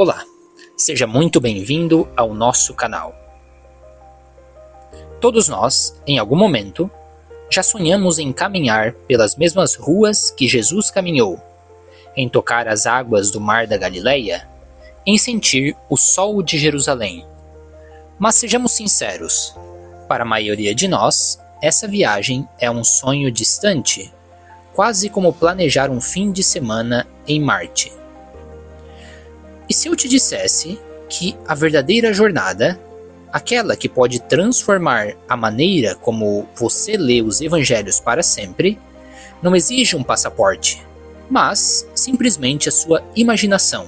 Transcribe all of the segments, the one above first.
Olá, seja muito bem-vindo ao nosso canal. Todos nós, em algum momento, já sonhamos em caminhar pelas mesmas ruas que Jesus caminhou, em tocar as águas do mar da Galileia, em sentir o sol de Jerusalém. Mas sejamos sinceros, para a maioria de nós, essa viagem é um sonho distante, quase como planejar um fim de semana em Marte. E se eu te dissesse que a verdadeira jornada, aquela que pode transformar a maneira como você lê os evangelhos para sempre, não exige um passaporte, mas simplesmente a sua imaginação?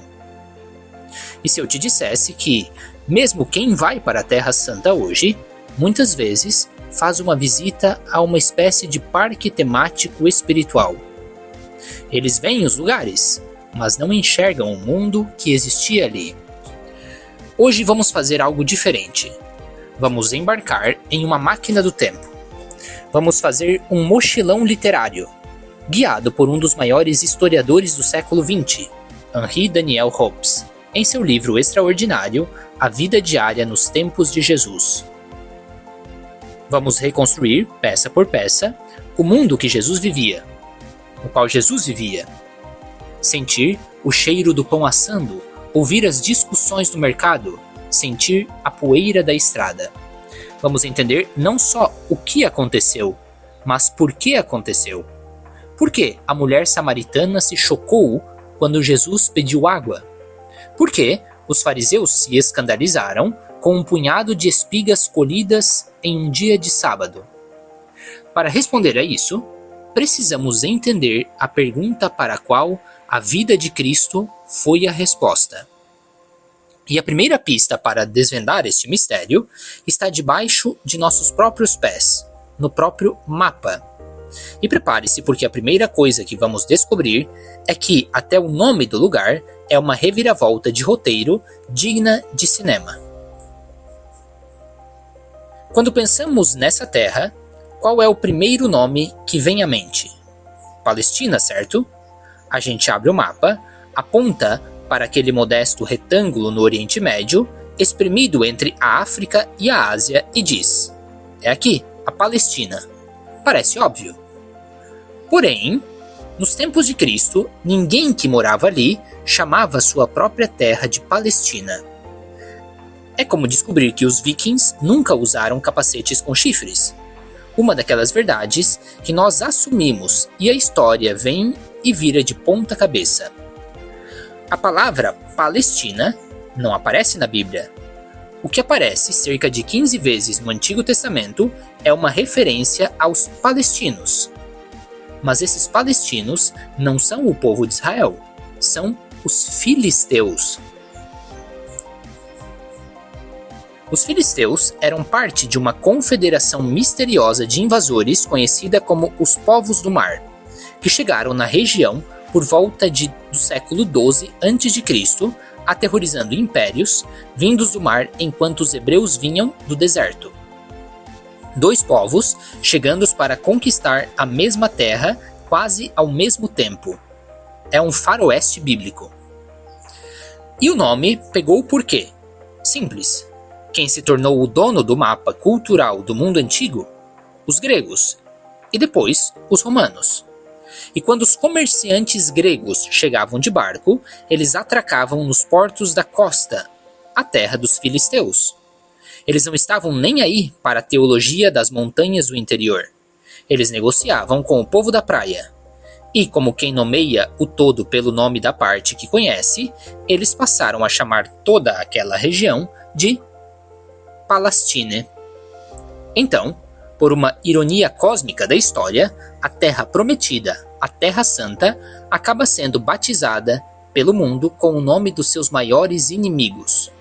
E se eu te dissesse que, mesmo quem vai para a Terra Santa hoje, muitas vezes faz uma visita a uma espécie de parque temático espiritual. Eles veem os lugares, mas não enxergam o mundo que existia ali. Hoje vamos fazer algo diferente. Vamos embarcar em uma máquina do tempo. Vamos fazer um mochilão literário, guiado por um dos maiores historiadores do século XX, Henri Daniel Hopes, em seu livro extraordinário A Vida Diária nos Tempos de Jesus. Vamos reconstruir, peça por peça, o mundo que Jesus vivia, no qual Jesus vivia. Sentir o cheiro do pão assando, ouvir as discussões do mercado, sentir a poeira da estrada. Vamos entender não só o que aconteceu, mas por que aconteceu. Por que a mulher samaritana se chocou quando Jesus pediu água? Por que os fariseus se escandalizaram com um punhado de espigas colhidas em um dia de sábado? Para responder a isso, precisamos entender a pergunta para a qual a vida de Cristo foi a resposta. E a primeira pista para desvendar este mistério está debaixo de nossos próprios pés, no próprio mapa. E prepare-se, porque a primeira coisa que vamos descobrir é que até o nome do lugar é uma reviravolta de roteiro digna de cinema. Quando pensamos nessa terra, qual é o primeiro nome que vem à mente? Palestina, certo? A gente abre o mapa, aponta para aquele modesto retângulo no Oriente Médio, espremido entre a África e a Ásia, e diz: é aqui, a Palestina. Parece óbvio. Porém, nos tempos de Cristo, ninguém que morava ali chamava sua própria terra de Palestina. É como descobrir que os vikings nunca usaram capacetes com chifres. Uma daquelas verdades que nós assumimos e a história vem e vira de ponta cabeça. A palavra Palestina não aparece na Bíblia. O que aparece cerca de 15 vezes no Antigo Testamento é uma referência aos palestinos. Mas esses palestinos não são o povo de Israel, são os filisteus. Os filisteus eram parte de uma confederação misteriosa de invasores conhecida como os Povos do Mar, que chegaram na região por volta do século XII a.C., aterrorizando impérios vindos do mar enquanto os hebreus vinham do deserto. Dois povos chegando para conquistar a mesma terra quase ao mesmo tempo. É um faroeste bíblico. E o nome pegou por quê? Simples. Quem se tornou o dono do mapa cultural do mundo antigo? Os gregos. E depois, os romanos. E quando os comerciantes gregos chegavam de barco, eles atracavam nos portos da costa, a terra dos filisteus. Eles não estavam nem aí para a teologia das montanhas do interior. Eles negociavam com o povo da praia. E como quem nomeia o todo pelo nome da parte que conhece, eles passaram a chamar toda aquela região de Palestine. Então, por uma ironia cósmica da história, a Terra Prometida, a Terra Santa, acaba sendo batizada pelo mundo com o nome dos seus maiores inimigos.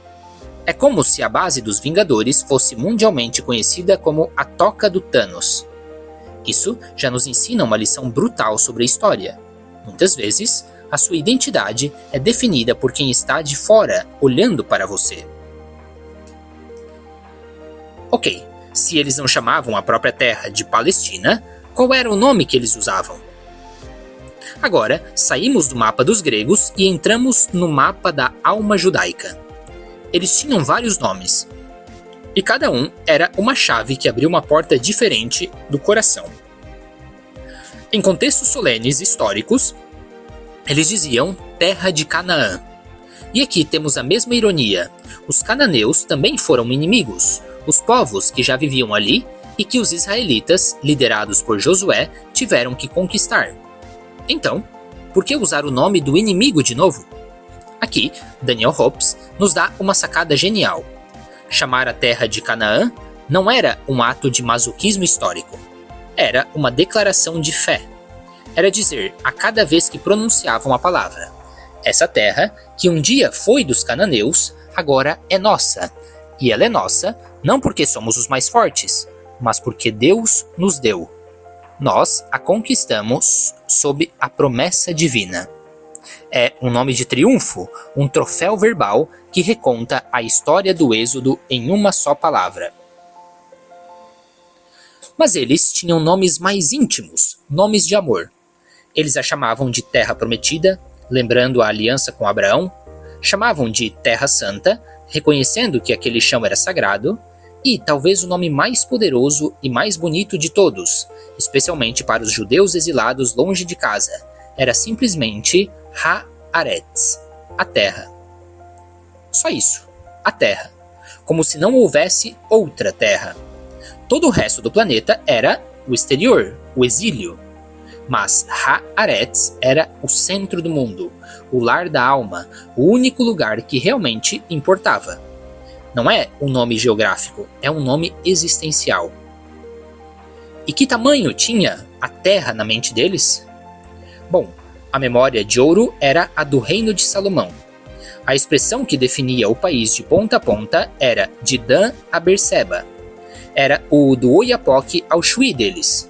É como se a base dos Vingadores fosse mundialmente conhecida como a Toca do Thanos. Isso já nos ensina uma lição brutal sobre a história. Muitas vezes, a sua identidade é definida por quem está de fora, olhando para você. Ok, se eles não chamavam a própria terra de Palestina, qual era o nome que eles usavam? Agora, saímos do mapa dos gregos e entramos no mapa da alma judaica. Eles tinham vários nomes, e cada um era uma chave que abria uma porta diferente do coração. Em contextos solenes históricos, eles diziam terra de Canaã. E aqui temos a mesma ironia. Os cananeus também foram inimigos, os povos que já viviam ali e que os israelitas, liderados por Josué, tiveram que conquistar. Então, por que usar o nome do inimigo de novo? Aqui, Daniel Hobbes nos dá uma sacada genial. Chamar a terra de Canaã não era um ato de masoquismo histórico. Era uma declaração de fé. Era dizer a cada vez que pronunciavam a palavra: essa terra, que um dia foi dos cananeus, agora é nossa. E ela é nossa não porque somos os mais fortes, mas porque Deus nos deu. Nós a conquistamos sob a promessa divina. É um nome de triunfo, um troféu verbal que reconta a história do Êxodo em uma só palavra. Mas eles tinham nomes mais íntimos, nomes de amor. Eles a chamavam de Terra Prometida, lembrando a aliança com Abraão, chamavam de Terra Santa, reconhecendo que aquele chão era sagrado, e talvez o nome mais poderoso e mais bonito de todos, especialmente para os judeus exilados longe de casa, era simplesmente Haaretz, a terra. Só isso, a terra, como se não houvesse outra terra. Todo o resto do planeta era o exterior, o exílio. Mas Haaretz era o centro do mundo, o lar da alma, o único lugar que realmente importava. Não é um nome geográfico, é um nome existencial. E que tamanho tinha a terra na mente deles? Bom, a memória de ouro era a do reino de Salomão. A expressão que definia o país de ponta a ponta era de Dan a Berseba. Era o do Oiapoque ao Chuí deles.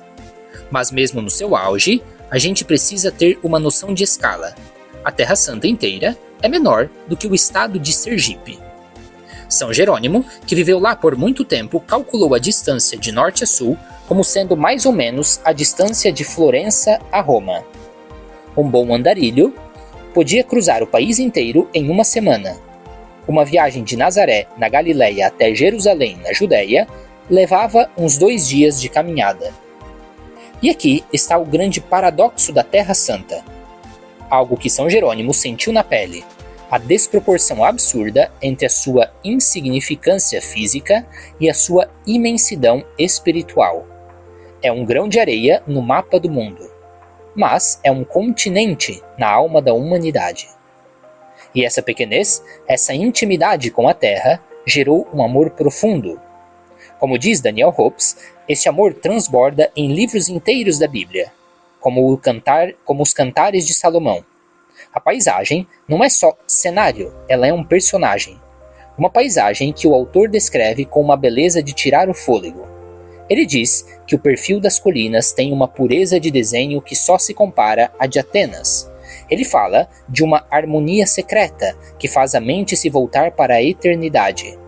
Mas mesmo no seu auge, a gente precisa ter uma noção de escala. A Terra Santa inteira é menor do que o estado de Sergipe. São Jerônimo, que viveu lá por muito tempo, calculou a distância de norte a sul como sendo mais ou menos a distância de Florença a Roma. Um bom andarilho podia cruzar o país inteiro em uma semana. Uma viagem de Nazaré, na Galileia, até Jerusalém, na Judéia, levava uns 2 dias de caminhada. E aqui está o grande paradoxo da Terra Santa. Algo que São Jerônimo sentiu na pele. A desproporção absurda entre a sua insignificância física e a sua imensidão espiritual. É um grão de areia no mapa do mundo, mas é um continente na alma da humanidade. E essa pequenez, essa intimidade com a Terra, gerou um amor profundo. Como diz Daniel Hobbes, este amor transborda em livros inteiros da Bíblia, como os Cantares de Salomão. A paisagem não é só cenário, ela é um personagem. Uma paisagem que o autor descreve com uma beleza de tirar o fôlego. Ele diz que o perfil das colinas tem uma pureza de desenho que só se compara à de Atenas. Ele fala de uma harmonia secreta que faz a mente se voltar para a eternidade.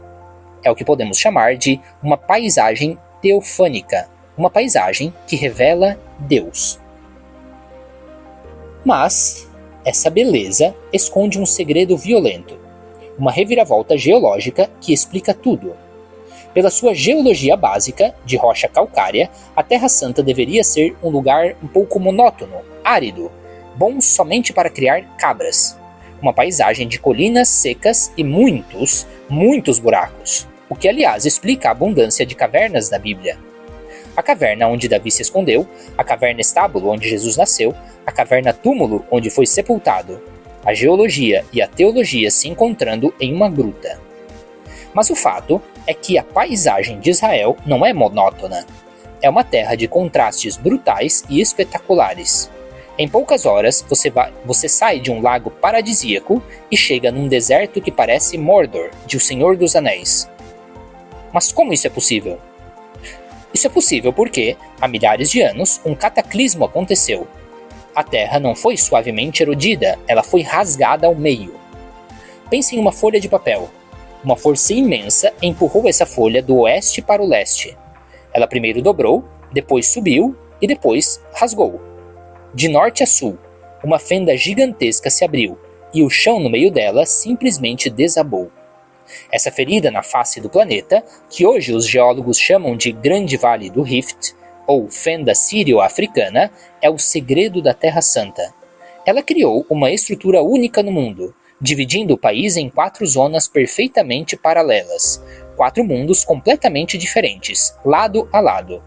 É o que podemos chamar de uma paisagem teofânica, uma paisagem que revela Deus. Mas essa beleza esconde um segredo violento, uma reviravolta geológica que explica tudo. Pela sua geologia básica, de rocha calcária, a Terra Santa deveria ser um lugar um pouco monótono, árido, bom somente para criar cabras. Uma paisagem de colinas secas e muitos buracos, o que aliás explica a abundância de cavernas na Bíblia. A caverna onde Davi se escondeu, a caverna estábulo onde Jesus nasceu, a caverna túmulo onde foi sepultado, a geologia e a teologia se encontrando em uma gruta. Mas o fato é que a paisagem de Israel não é monótona. É uma terra de contrastes brutais e espetaculares. Em poucas horas, você sai de um lago paradisíaco e chega num deserto que parece Mordor, de O Senhor dos Anéis. Mas como isso é possível? Isso é possível porque, há milhares de anos, um cataclismo aconteceu. A terra não foi suavemente erodida, ela foi rasgada ao meio. Pense em uma folha de papel. Uma força imensa empurrou essa folha do oeste para o leste. Ela primeiro dobrou, depois subiu e depois rasgou. De norte a sul, uma fenda gigantesca se abriu, e o chão no meio dela simplesmente desabou. Essa ferida na face do planeta, que hoje os geólogos chamam de Grande Vale do Rift, ou Fenda Sírio-Africana, é o segredo da Terra Santa. Ela criou uma estrutura única no mundo, dividindo o país em 4 zonas perfeitamente paralelas, 4 mundos completamente diferentes, lado a lado.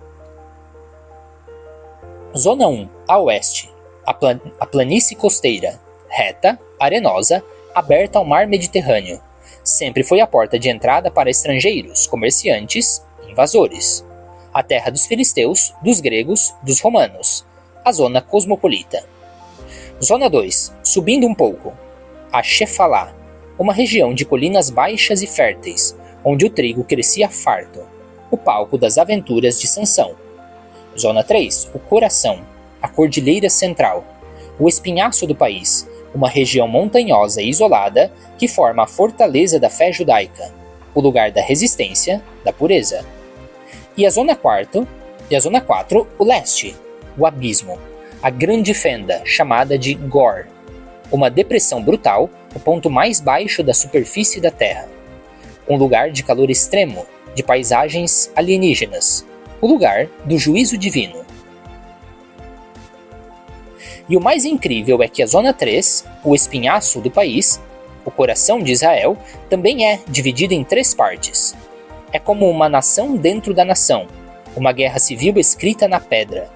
Zona 1, a oeste, a planície costeira, reta, arenosa, aberta ao mar Mediterrâneo. Sempre foi a porta de entrada para estrangeiros, comerciantes, invasores. A terra dos filisteus, dos gregos, dos romanos. A zona cosmopolita. Zona 2, subindo um pouco. A Chefalá, uma região de colinas baixas e férteis, onde o trigo crescia farto. O palco das aventuras de Sansão. Zona 3, o Coração, a Cordilheira Central. O espinhaço do país, uma região montanhosa e isolada que forma a fortaleza da fé judaica, o lugar da resistência, da pureza. E a Zona 4, o leste, o abismo, a grande fenda chamada de Gor, uma depressão brutal, o ponto mais baixo da superfície da Terra. Um lugar de calor extremo, de paisagens alienígenas, o lugar do juízo divino. E o mais incrível é que a Zona 3, o espinhaço do país, o coração de Israel, também é dividido em 3 partes. É como uma nação dentro da nação, uma guerra civil escrita na pedra.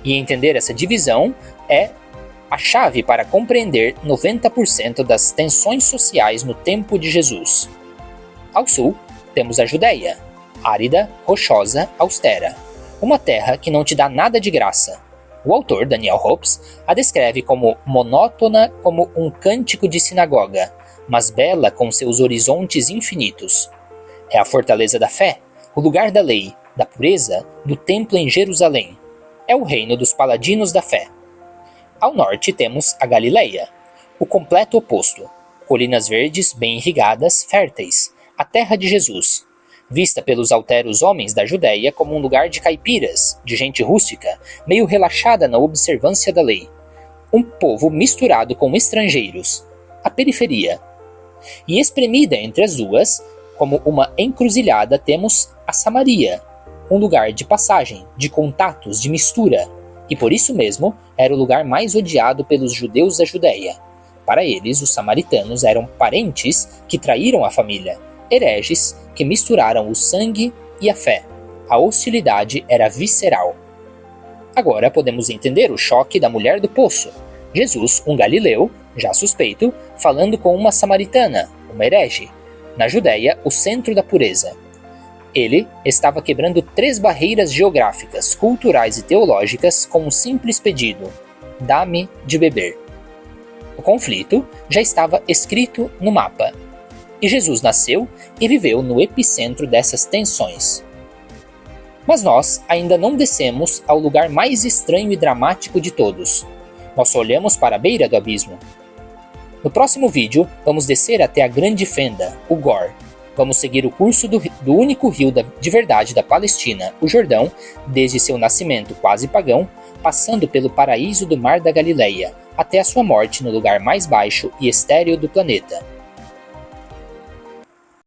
E entender essa divisão é a chave para compreender 90% das tensões sociais no tempo de Jesus. Ao sul, temos a Judéia, árida, rochosa, austera, uma terra que não te dá nada de graça. O autor, Daniel Hopes, a descreve como monótona como um cântico de sinagoga, mas bela com seus horizontes infinitos. É a fortaleza da fé, o lugar da lei, da pureza, do templo em Jerusalém. É o reino dos paladinos da fé. Ao norte temos a Galileia, o completo oposto. Colinas verdes, bem irrigadas, férteis, a terra de Jesus, vista pelos alteros homens da Judéia como um lugar de caipiras, de gente rústica, meio relaxada na observância da lei. Um povo misturado com estrangeiros, a periferia. E espremida entre as duas, como uma encruzilhada, temos a Samaria, um lugar de passagem, de contatos, de mistura, e por isso mesmo era o lugar mais odiado pelos judeus da Judéia. Para eles, os samaritanos eram parentes que traíram a família, hereges que misturaram o sangue e a fé. A hostilidade era visceral. Agora podemos entender o choque da mulher do poço. Jesus, um galileu, já suspeito, falando com uma samaritana, uma herege. Na Judéia, o centro da pureza. Ele estava quebrando 3 barreiras geográficas, culturais e teológicas com um simples pedido: dá-me de beber. O conflito já estava escrito no mapa. E Jesus nasceu e viveu no epicentro dessas tensões. Mas nós ainda não descemos ao lugar mais estranho e dramático de todos. Nós só olhamos para a beira do abismo. No próximo vídeo, vamos descer até a grande fenda, o Gor. Vamos seguir o curso do único rio de verdade da Palestina, o Jordão, desde seu nascimento quase pagão, passando pelo paraíso do Mar da Galileia, até a sua morte no lugar mais baixo e estéril do planeta,